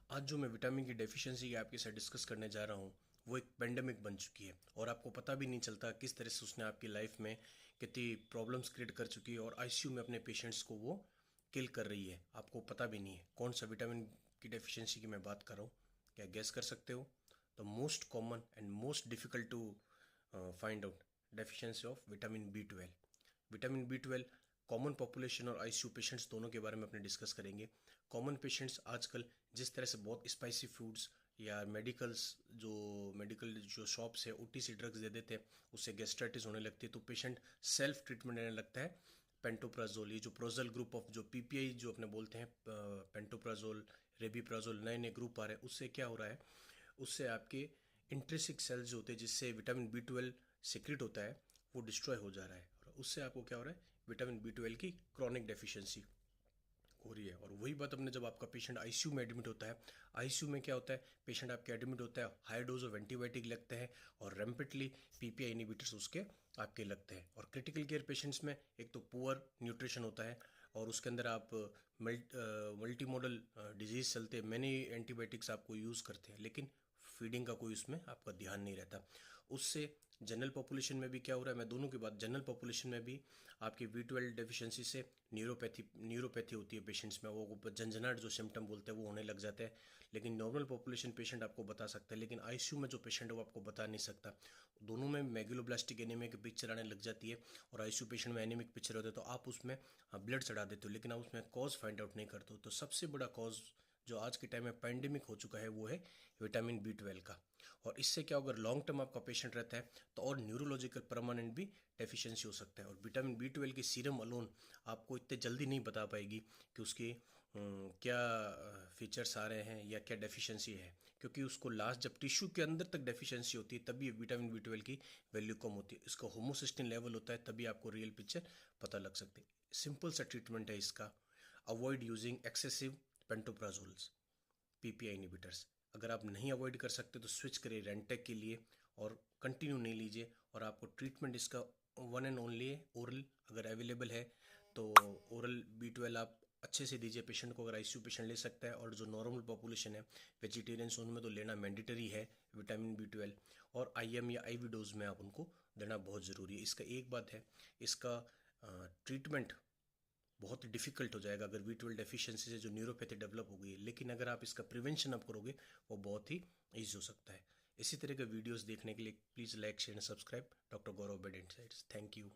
आज जो मैं विटामिन की डेफिशिएंसी आपके साथ डिस्कस करने जा रहा हूँ वो एक पेंडेमिक बन चुकी है और आपको पता भी नहीं चलता किस तरह से उसने आपकी लाइफ में कितनी प्रॉब्लम्स क्रिएट कर चुकी है और आईसीयू में अपने पेशेंट्स को वो किल कर रही है। आपको पता भी नहीं है कौन सा विटामिन की डेफिशिएंसी की मैं बात कर रहा हूँ। क्या गैस कर सकते हो? The most common and most difficult to find out deficiency of vitamin B twelve. Vitamin B twelve common population और आईसीयू पेशेंट्स दोनों के बारे में अपने डिस्कस करेंगे। कॉमन पेशेंट्स आजकल जिस तरह से बहुत स्पाइसी फूड्स या मेडिकल जो शॉप्स है ओटीसी ड्रग्स दे देते हैं, उससे गैस्ट्राइटिस होने लगती है तो पेशेंट सेल्फ ट्रीटमेंट लेने लगता है। पेंटोप्राजोल, ये जो प्रोजल ग्रुप ऑफ जो पीपीआई जो अपने बोलते हैं, पेंटोप्राजोल, रेबीप्राजोल, नए नए ग्रुप आ रहे हैं। उससे क्या हो रहा है, उससे आपके इंट्रिंसिक सेल्स जो होते हैं जिससे विटामिन बी ट्वेल्व सिक्रिट होता है वो डिस्ट्रॉय हो जा रहा है और उससे आपको क्या हो रहा है, विटामिन बी ट्वेल्व की क्रॉनिक डेफिशिएंसी हो रही है। और वही बात अपने जब आपका पेशेंट आईसीयू में एडमिट होता है, आईसीयू में क्या होता है, पेशेंट आपके एडमिट होता है, हाई डोज ऑफ एंटीबायोटिक लगते हैं और रैम्पिडली पीपीआई इनिबिटर्स उसके आपके लगते हैं। और क्रिटिकल केयर पेशेंट्स में एक तो पुअर न्यूट्रिशन होता है और उसके अंदर आप मल्टी मॉडल डिजीज चलते हैं, मैनी एंटीबायोटिक्स आपको यूज़ करते हैं लेकिन फीडिंग का कोई उसमें आपका ध्यान नहीं रहता। उससे जनरल पॉपुलेशन में भी क्या हो रहा है, मैं दोनों की बात, जनरल पॉपुलेशन में भी आपकी बी ट्वेल्व डेफिशिएंसी से न्यूरोपैथी होती है पेशेंट्स में, वो झंझनाहट जो सिम्टम बोलते हैं वो होने लग जाते हैं। लेकिन नॉर्मल पॉपुलेशन पेशेंट आपको बता सकता है, लेकिन आईसीयू में जो पेशेंट है वो आपको बता नहीं सकता। दोनों में मेगलोब्लास्टिक एनीमिया की पिक्चर आने लग जाती है और आईसीयू पेशेंट में एनीमिक पिक्चर होते हैं तो आप उसमें ब्लड चढ़ा देते हो लेकिन आप उसमें कॉज फाइंड आउट नहीं करते हो। तो सबसे बड़ा कॉज जो आज के टाइम में पैंडेमिक हो चुका है वो है विटामिन बी ट्वेल्व का। और इससे क्या होगा, लॉन्ग टर्म आपका पेशेंट रहता है तो और न्यूरोलॉजिकल परमानेंट भी डेफिशिएंसी हो सकता है। और विटामिन बी ट्वेल्व की सीरम अलोन आपको इतने जल्दी नहीं बता पाएगी कि उसके क्या फीचर्स आ रहे हैं या क्या डेफिशिएंसी है, क्योंकि उसको लास्ट जब टिश्यू के अंदर तक डेफिशिएंसी होती है तभी विटामिन बी ट्वेल्व की वैल्यू कम होती है। इसका होमोसिस्टिन लेवल होता है तभी आपको रियल पिक्चर पता लग सकती है। सिंपल सा ट्रीटमेंट है इसका, avoid using excessive pantoprazoles, PPI inhibitors. अगर आप नहीं अवॉइड कर सकते तो स्विच करिए रेंटेक के लिए और कंटिन्यू नहीं लीजिए। और आपको ट्रीटमेंट इसका वन एंड ओनली है ओरल, अगर अवेलेबल है तो ओरल बी ट्वेल्व आप अच्छे से दीजिए पेशेंट को। अगर आईसीयू पेशेंट ले सकता है और जो नॉर्मल पॉपुलेशन है वेजिटेरियंस, उनमें तो लेना मैंडेटरी है विटामिन बी ट्वेल्व। और आईएम या आईवी डोज में आप उनको देना बहुत ज़रूरी है। इसका एक बात है, इसका ट्रीटमेंट बहुत डिफिकल्ट हो जाएगा अगर बी ट्वेल्व डेफिशिएंसी से जो न्यूरोपैथी डेवलप हो गई है, लेकिन अगर आप इसका प्रिवेंशन आप करोगे वो बहुत ही ईजी हो सकता है। इसी तरह के वीडियोस देखने के लिए please like share and subscribe doctor Gaurav bed insights. Thank you.